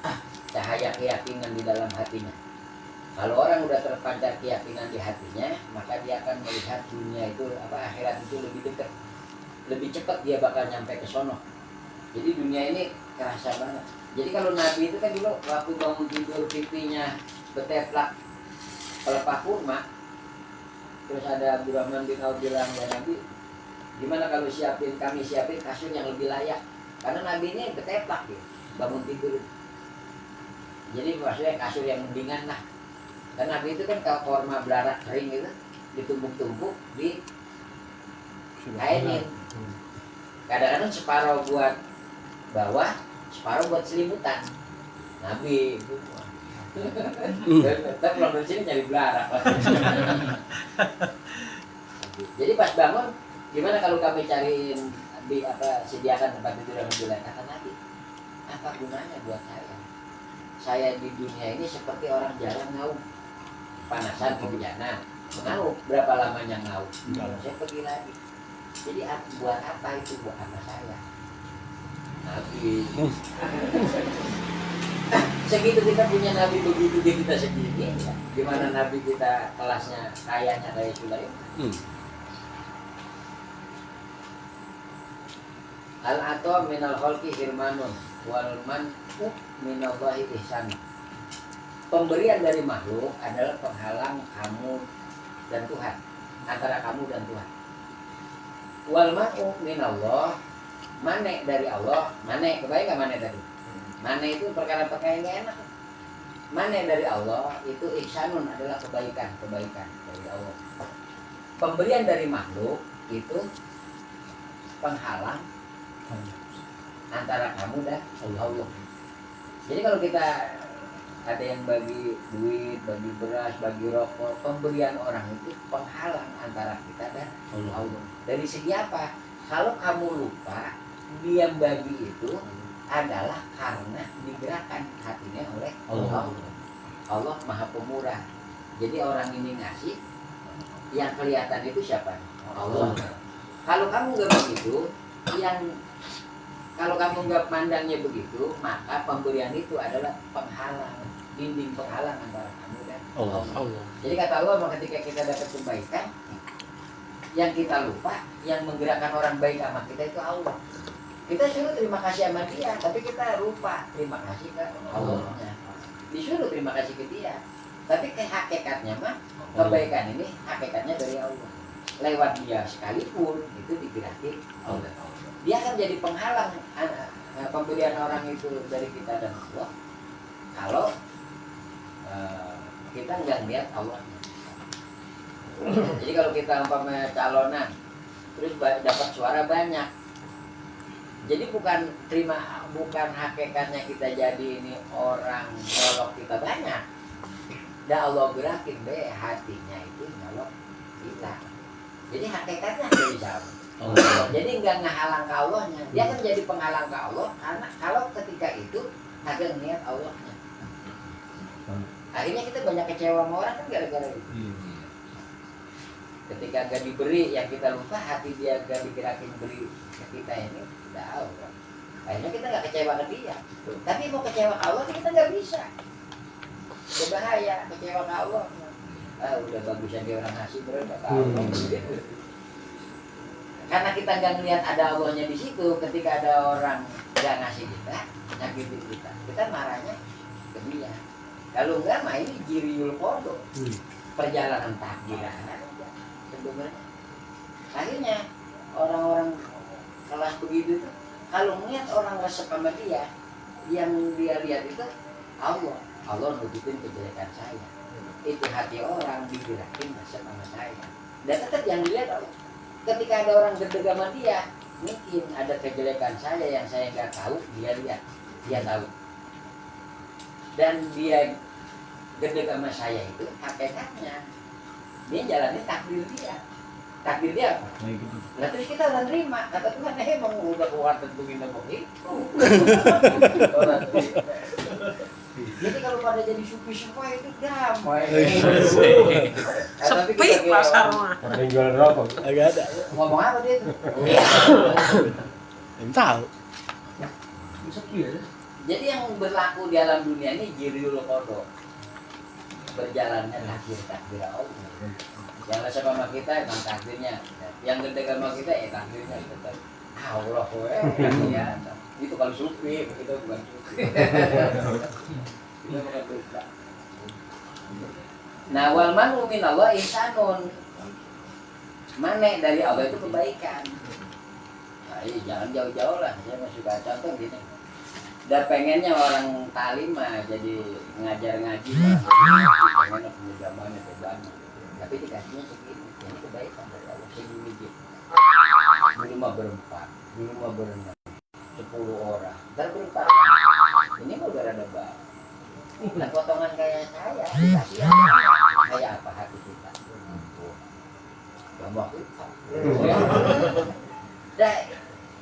cahaya keyakinan di dalam hatinya. Kalau orang udah terpancar keyakinan di hatinya, maka dia akan melihat dunia itu akhirat itu lebih dekat, lebih cepat dia bakal nyampe ke sono. Jadi dunia ini kerasa banget. Jadi kalau Nabi itu kan dulu waktu bangun tidur pipinya beteplak pelepah kurma, terus ada Abdurrahman bin Auf bilang ya Nabi, gimana kalau kami siapin kasur yang lebih layak, karena Nabi ini beteplak ya, bangun tidur. Jadi maksudnya kasur yang mendingan lah, karena Nabi itu kan kalau kurma belarak kering gitu ditumpuk-tumpuk di kainin, kadang-kadang separuh buat bawah, separuh buat selimutan. Nabi itu kita pulang dari sini nyari belarak. Jadi pas bangun, gimana kalau kami cariin sediakan tempat tidur yang lebih layak? Kata Nabi, apa gunanya buat saya? Saya di dunia ini seperti orang jalan ngaum, panasan kehujanan, ngaum berapa lamanya ngaum? Saya pergi lagi. Jadi buat apa itu buat apa saya? Nabi. Segitu kita punya Nabi begitu dia kita segini ya. Gimana Nabi kita kelasnya kayaknya kayak Sulaiman. Al-atwa minal khalqi hirmanun wal man'u minallahi ihsan. Pemberian dari makhluk adalah penghalang kamu dan Tuhan, antara kamu dan Tuhan. Wal man'u minallah, mane dari Allah, mane kebayang enggak mane tadi? Mane itu perkara-perkara yang gak enak. Mane dari Allah itu ihsanun adalah kebaikan dari Allah. Pemberian dari makhluk itu penghalang antara kamu dan Allah. Jadi kalau kita ada yang bagi duit, bagi beras, bagi rokok, pemberian orang itu penghalang antara kita dan Allah. Dari segi apa? Kalau kamu lupa, dia bagi itu adalah karena digerakkan hatinya oleh Allah. Allah Maha Pemurah. Jadi orang ini ngasih, yang kelihatan itu siapa? Allah. Kalau kamu nggak begitu, kalau kamu nggak pandangnya begitu, maka pemberian itu adalah penghalang, dinding penghalang antara kamu dan Allah. Jadi kata Allah, ketika kita dapat kebaikan, yang kita lupa, yang menggerakkan orang baik sama kita itu Allah. Kita suruh terima kasih sama dia, tapi kita lupa terima kasih ke Allahnya. Disuruh terima kasih ke dia, tapi ke hakikatnya mah kebaikan ini hakikatnya dari Allah. Lewat dia sekalipun itu digerakin Allah. Dia akan jadi penghalang pemberian orang itu dari kita dan Allah kalau kita nggak lihat Allahnya. Jadi kalau kita umpamanya calonan terus dapat suara banyak, jadi bukan hakikatnya kita jadi ini orang nyolok kita banyak. Dan Allah gerakin deh hatinya itu nyolok kita. Jadi hakikatnya dari sama. Jadi nggak ngehalang ke Allahnya, dia kan jadi penghalang ke Allah karena kalau ketika itu kagak niat Allahnya. Akhirnya kita banyak kecewa sama orang kan gara-gara itu. Ketika gak diberi yang kita lupa, hati dia gak digerakin beri ke kita ini tidak Allah. Akhirnya kita gak kecewa ke dia. Tapi mau kecewa ke Allah kita gak bisa. Berbahaya kecewa ke Allah. Udah bagusnya dia orang ngasih berapa ke Allah. Karena kita gak ngeliat ada Allahnya di situ. Ketika ada orang gak ngasih kita, nyakitin kita marahnya ke dia. Kalau enggak mah ini jiriul kodo, perjalanan takdir aja sebenarnya. Akhirnya orang-orang kelas begitu tuh kalau melihat orang resep sama dia, yang dia lihat itu Allah nutupin kejelekan saya. Itu hati orang digerakin resep sama saya. Dan tetap yang dilihat Allah. Ketika ada orang gede sama dia, mungkin ada kejelekan saya yang saya nggak tahu, dia lihat, dia tahu. Dan dia gede sama saya itu hakikatnya dia jalanin takdir dia apa? Nah terus kita udah terima kata Tuhan emang udah keluar tentuin begitu. Jadi kalau pada jadi supi semua itu damai. Sepi pasar mah. Ada yang jualan rokok? Agak ada. Ngomong apa dia tuh? Belum tahu. Sepi ya. Jadi yang berlaku di alam dunia ini jiriul kodo, berjalannya takdir Allah. Yang resep sama kita emang takdirnya, yang gede sama kita takdirnya tetap Allah ya. Itu kalau sufi, itu bukan sufi. Itu bukan sufi. Nah, wal manu min Allah ihsanun. Mane dari Allah itu kebaikan. Nah, jangan jauh-jauh lah. Saya mau suka contoh gini. Dan pengennya orang talim mah jadi ngajar ngaji, pengen punya zaman itu banyak. Tapi dikasihnya segini, ini kebaikan dari Allah segini gitu. Dulu mah berempat, dulu mah berenam, 10 orang, ntar berempat. Ini mau udah ada bang. Nah potongan kayak saya dikasih apa? Kayak apa hati kita? Gambar kita. Nah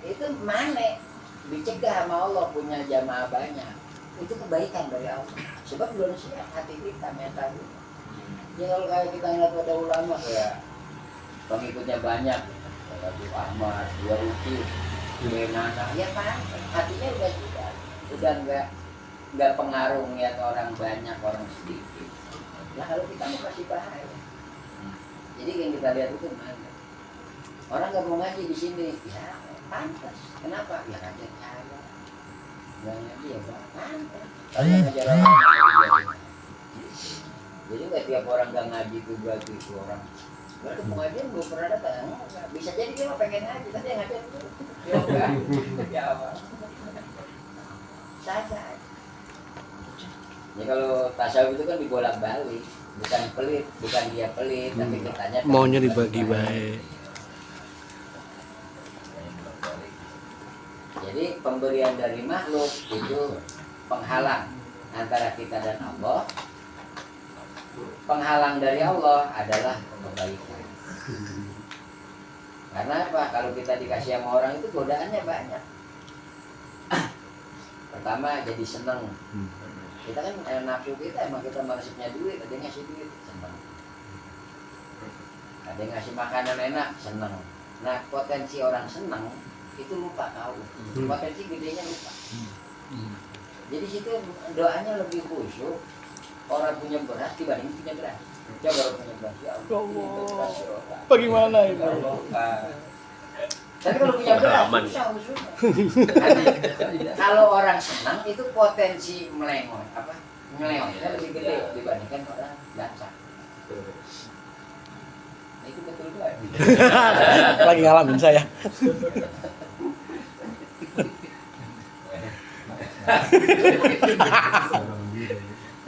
itu mana? Dicegah sama Allah punya jamaah banyak, itu kebaikan dari Allah. Sebab belum siap hati kita, mental kita. Ya kalau kayak kita ngeliat pada ulama kayak pengikutnya banyak, kayak Abu Ahmad, Dua Uki, Nana, ya kan hatinya udah nggak pengaruh ngeliat orang banyak, orang sedikit. Nah kalau kita mau kasih bahaya. Jadi yang kita lihat itu mana? Orang nggak mau ngaji di sini, ya pantas. Kenapa? Ya ngajar saya. Nggak ngaji ya Pak, pantas. Kalau ngajar orang jadi nggak tiap orang nggak ngaji itu berarti itu orang. Berarti pengajian belum pernah datang. Bisa jadi dia mah pengen ngaji, tapi yang ngajar itu dia enggak. Ya apa? Saja. Ya kalau tasawuf itu kan dibolak-balik, bukan pelit, bukan dia pelit, tapi kitanya Maunya dibagi baik. Jadi pemberian dari makhluk itu penghalang antara kita dan Allah. Penghalang dari Allah adalah kebaikan. Karena apa? Kalau kita dikasih sama orang itu godaannya banyak. Pertama jadi seneng. Kita kan nafsu kita emang kita maksudnya duit, ada yang ngasih duit seneng. Ada yang ngasih makanan enak seneng. Nah potensi orang seneng itu lupa tahu. Potensi gedenya lupa. Jadi situ doanya lebih khusyuk. Orang punya beras dibanding punya beras. Coba orang punya beras ya Allah. Bagaimana itu? Tapi kalau punya beras, Pengalaman. susah. Kalau orang senang itu potensi melengos, apa? Meleongnya lebih gede dibandingkan orang gancang. Nah, itu betul kan? Lagi ngalamin saya.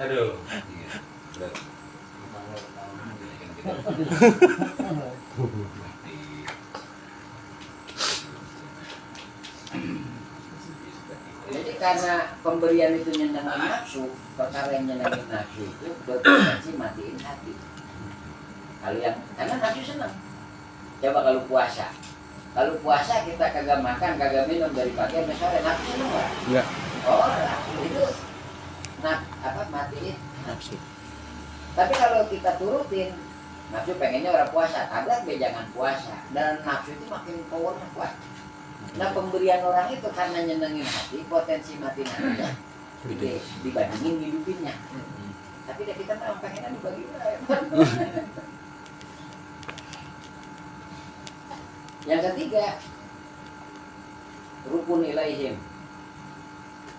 Aduh. Jadi karena pemberian itu nyenengin nafsu, perkara yang nyenengin nafsu itu berpotensi matiin hati. Kalau yang karena nafsu senang. Coba kalau puasa kita kagak makan, kagak minum dari pagi sampai sore, nafsu senang nggak? Enggak. Oh, itu matiin Nafsu. Tapi kalau kita turutin, nafsu pengennya orang puasa, tabrak be jangan puasa, dan nafsu itu makin powernya kuat. Nah pemberian orang itu karena nyenengin hati, potensi mati hatinya gede dibandingin hidupinnya. Tapi deh kita mah pengennya dibagi. Yang ketiga, rukun ilaihim,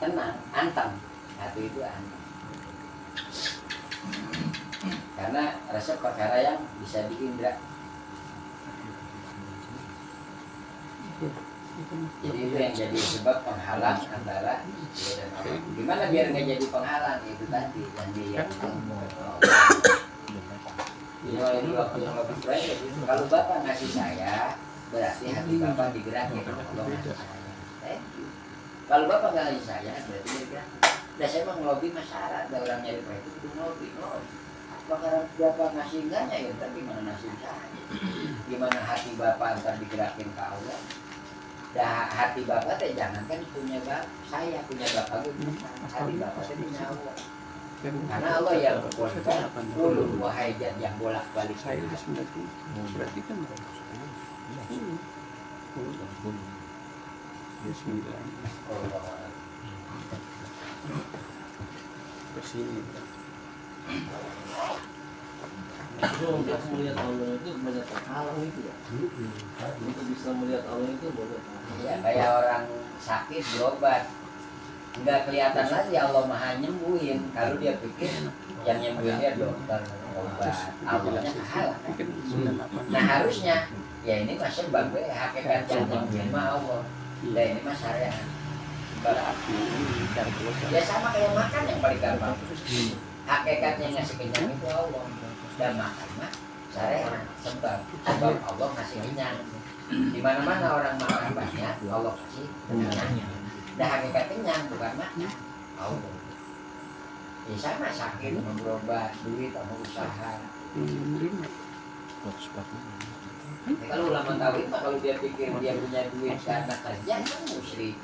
tenang, antang, hati itu antang. Karena resep perkara yang bisa diindra. Jadi itu yang jadi sebab penghalang antara dia dan Allah. Gimana biar nggak jadi penghalang? Itu tadi yang dia ini waktu yang lebih baik. Kalau Bapak ngasih saya, berarti hati Bapak digerakin. Allah ngasih saya. Thank you. Kalau Bapak nggak ngasih saya, berarti digerakin. Nah saya mah ngelobi masyarakat, ada orang nyari proyek itu ngelobi. Bakaran Bapak ngasih enggaknya ya, tapi gimana nasib saya? Gimana hati Bapak ntar digerakin ke Allah? Dah hati Bapak teh jangankan punya Bapak, saya punya Bapak gitu. Hati Bapak teh punya Allah. Karena Allah yang berkuasa, ulun wahai yang bolak-balik saya itu Berarti kan Kesini. Itu untuk melihat Allah itu banyak penghalang itu ya. Untuk bisa melihat Allah itu banyak penghalang. ya kayak orang sakit berobat. Nggak kelihatan lagi Allah maha nyembuhin. Kalau dia pikir yang nyembuhin dia dokter, obat, Allahnya kalah. Nah harusnya, ya ini masih bagus hakikat yang nyembuhin mah Allah. Nah ini mah syariat. Ya sama kayak makan yang paling gampang. Hakikatnya ngasih kenyang itu Allah. Dan makan mah syariat. Sebab Allah ngasih kenyang. Di mana-mana orang makan banyak, Allah kasih kenyang. Dah hakikat kenyang bukan makan Allah. Ya sama sakit mau berobat, duit mau usaha. Ya, kalau ulama tauhid mah kalau dia pikir dia punya duit karena kerja kan musyrik.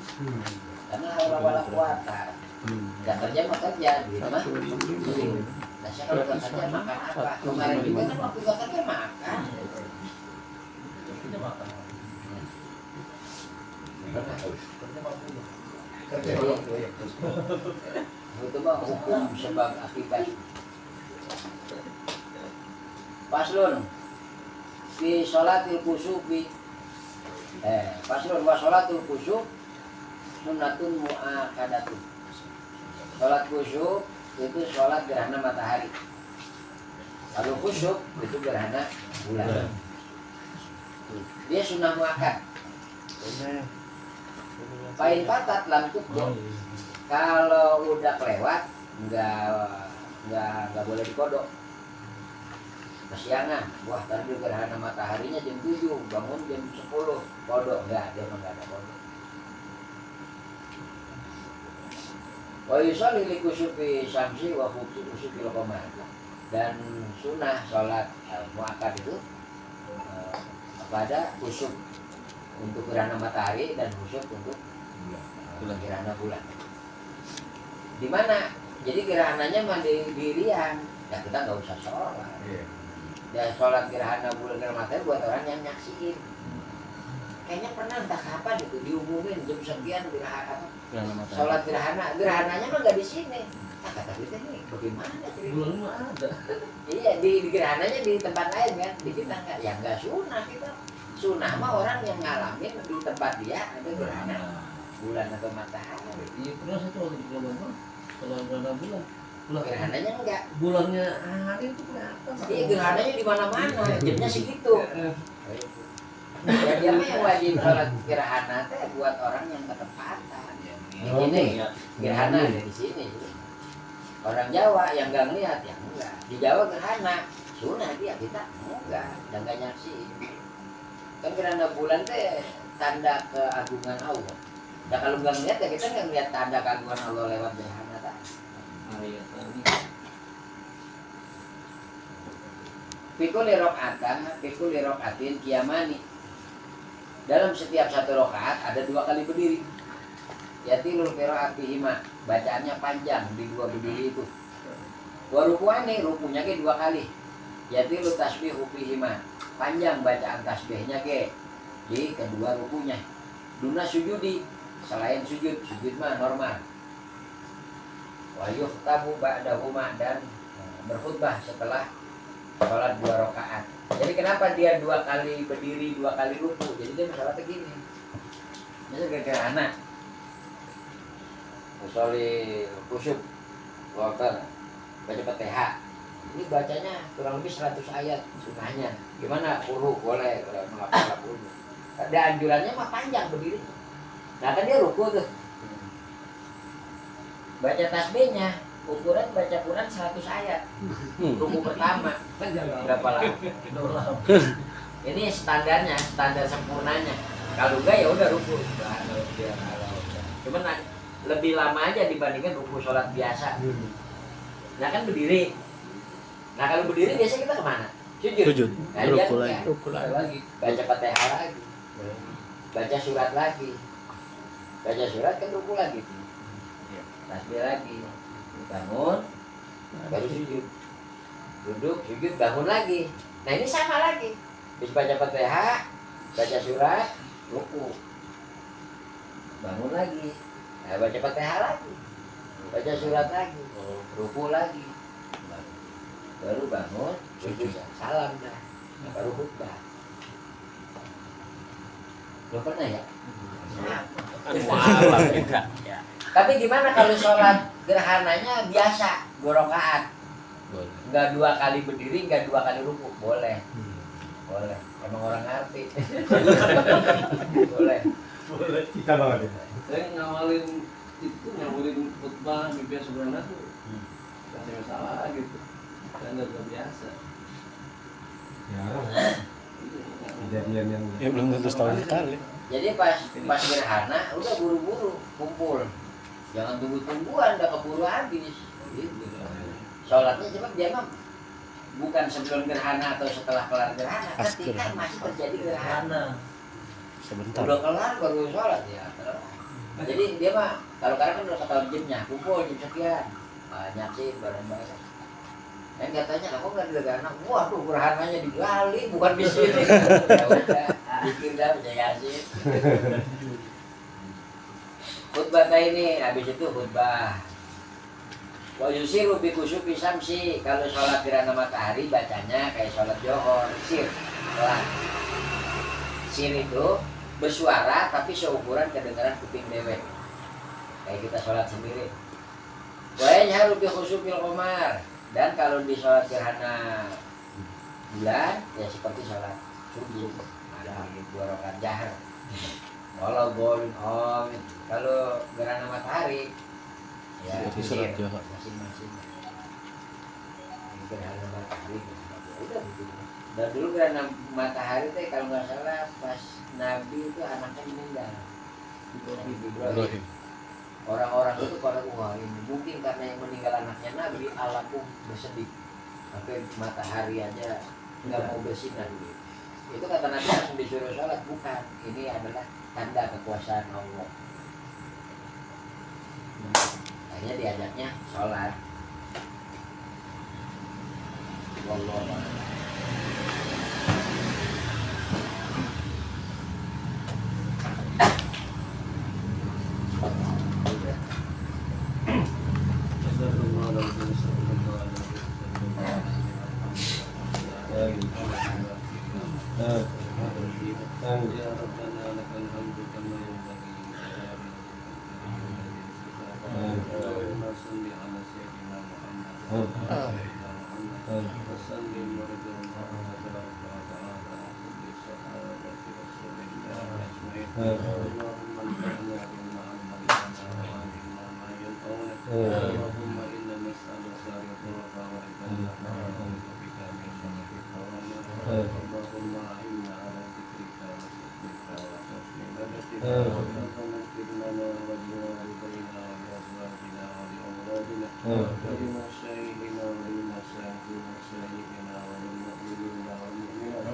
Karena wala kuasa. Gak kerja mah kerja, duit mah duit. Nah saya kalau gak kerja makan apa? Kemarin juga kan waktu gak kerja makan. Itu mah hukum sebab akibat. Paslon fi sholatil kusufi paslon wa sholatul kusuf sunnatun mu'akadatun. Sholat kusuf itu sholat gerhana matahari. Kalau kusuf itu gerhana bulan. Dia sunnah mu'akad. Pain patat lantuk tuh. Kalau udah kelewat nggak boleh dikodok. Kesiangan, wah tadi gerhana mataharinya jam 7, bangun jam 10, kodok enggak, dia enggak ada kodok. Wa yusalli li kusufi syamsi wa kusufi al-qamar. Dan sunnah sholat muakkad itu pada kusuf untuk gerhana matahari dan kusuf untuk gerhana bulan. Di mana? Jadi gerhananya mah di Rian, ya kita nggak usah sholat. Dan sholat gerhana bulan gerhana matahari buat orang yang nyaksiin. Kayaknya pernah entah kapan itu diumumin jam sekian gerhana sholat gerhananya mah nggak di sini. Nah, kata kita nih bagaimana Bulan mah ada. Iya di gerhananya di tempat lain kan, di kita nggak, ya nggak sunnah kita Sunnah mah orang yang ngalamin di tempat dia ada gerhana bulan atau matahari. Iya pernah saya tuh waktu di Pulau Bangkok kalau gerhana bulan. Gerhananya enggak. Bulannya hari itu kelihatan. Iya gerhananya di mana-mana. Jamnya segitu. Ya dia mah yang wajib sholat gerhana teh buat orang yang ketepatan. Di sini gerhana ada di sini. Orang Jawa yang nggak ngeliat ya enggak. Di Jawa gerhana sunnah dia kita enggak dan nggak nyaksiin. Kan gerhana bulan teh tanda keagungan Allah. Ya kalau nggak ngeliat ya kita nggak ngeliat tanda keagungan Allah lewat gerhana tadi. Iya tadi. Fikul rokaatin kiamani. Dalam setiap satu rokaat ada 2 kali berdiri. Yatilul qiraatihima, bacaannya panjang di 2 berdiri itu. Wa ruku'ani, rukunya ke 2 kali. Yatilul tasbihu fihima, panjang bacaan tasbihnya ke di kedua rukunya. Duna sujudi, selain sujud mah normal. Wa yukhtabu ba'dahuma, dan berkhutbah setelah sholat 2 rakaat. Jadi kenapa dia 2 kali berdiri, 2 kali ruku? Jadi dia sholatnya gini. Ini gara-gara anak. Usolli khusyuk, wabar, baca Fatihah. Ini bacanya kurang lebih 100 ayat sunnahnya. Gimana? Uruk boleh, kalau melakukan uruk. Ada anjurannya mah panjang berdiri. Nah kan dia ruku tuh. Baca tasbihnya, ukuran baca Quran 100 ayat. Ruku pertama berapa lama? Ini standarnya, standar sempurnanya. Kalau enggak ya udah ruku. Cuman lebih lama aja dibandingkan ruku sholat biasa. Nah kan berdiri. Nah kalau berdiri biasanya kita kemana? Sujud. Nah, ruku lagi. Baca Fatihah lagi. Baca surat lagi. Baca surat kan ruku lagi. Tasbih lagi. Bangun, baru sujud. Duduk, sujud, bangun lagi. Nah ini sama lagi. Habis baca Fatihah, baca surat, ruku. Bangun lagi. Nah, baca Fatihah lagi. Baca surat lagi. Ruku lagi. Baru bangun, sujud, salam dah. Baru khutbah. Belum pernah ya? Tapi gimana kalau sholat gerhananya biasa, 2 rakaat? Enggak 2 kali berdiri, enggak 2 kali ruku. Boleh. Boleh. Emang orang ngerti. Boleh. Kita banget ya. Saya ngawalin khutbah mimpi sebenarnya tuh kasih masalah gitu. Saya nggak biasa. Ya. Kejadian yang Ya belum tentu setahun sekali. Jadi pas gerhana udah buru-buru kumpul. Jangan tunggu-tungguan, udah keburu habis. Gitu. Sholatnya cuma dia mah bukan sebelum gerhana atau setelah kelar gerhana, ketika masih terjadi gerhana. Sebentar. Udah kelar baru sholat ya. Jadi dia mah kalau sekarang kan udah ketahuan jamnya, kumpul jam sekian. Banyak sih barang-barang. Yang katanya aku nggak ada gerhana, waduh gerhananya di Bali bukan di sini. Ya udah, bikin dah percaya sih. Khutbah ini habis itu khutbah. Wa yusiru bi kusufi samsi, kalau sholat gerhana matahari bacanya kayak sholat Johor, sir. Pelan. Sir itu bersuara tapi seukuran kedengaran kuping dewek. Kayak kita sholat sendiri. Wa yajharu bi khusufil qamar, dan kalau di sholat gerhana bulan ya seperti sholat subuh, ada 2 rakaat jahar. Walau golin kalau gerhana matahari ya sholat Johor. masing-masing. Gerhana matahari udah begitu. Dan dulu gerhana matahari teh kalau nggak salah pas Nabi itu anaknya meninggal. Nabi Ibrahim. Orang-orang itu pada wah ini mungkin karena yang meninggal anaknya Nabi, Allah pun bersedih. Sampai matahari aja nggak mau bersinar. Itu kata Nabi langsung disuruh sholat, bukan. Ini adalah tanda kekuasaan Allah. Akhirnya diajaknya sholat. Wallahu a'lam. Ya, وسلم ورضي الله تبارك وتعالى عن كل صحابة رسول الله أجمعين اللهم انفعنا بما علمتنا وعلمنا ما ينفعنا اللهم إنا نسألك رضاك ورضاك ونعوذ بك من سخطك ونار اللهم أعنا على ذكرك وشكرك وحسن عبادتك ربنا اغفر لنا ولوالدينا ولأزواجنا ولأولادنا ولمشايخنا ولمشايخنا وللمؤمنين والمؤمنات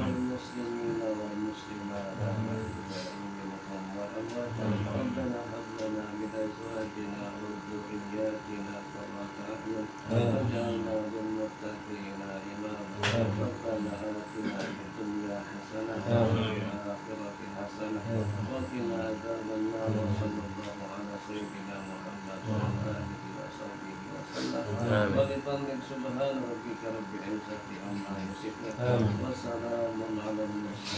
والمسلمين والمسلمات الأحياء منهم والأموات ربنا هب لنا من أزواجنا وذرياتنا قرة أعين واجعلنا للمتقين إماما ربنا آتنا في الدنيا حسنة وفي الآخرة حسنة وقنا عذاب النار وصلى الله على سيدنا محمد وعلى آله وصحبه وسلم وبفضل سبحان ربك رب العزة عما يصفون وسلام على المرسلين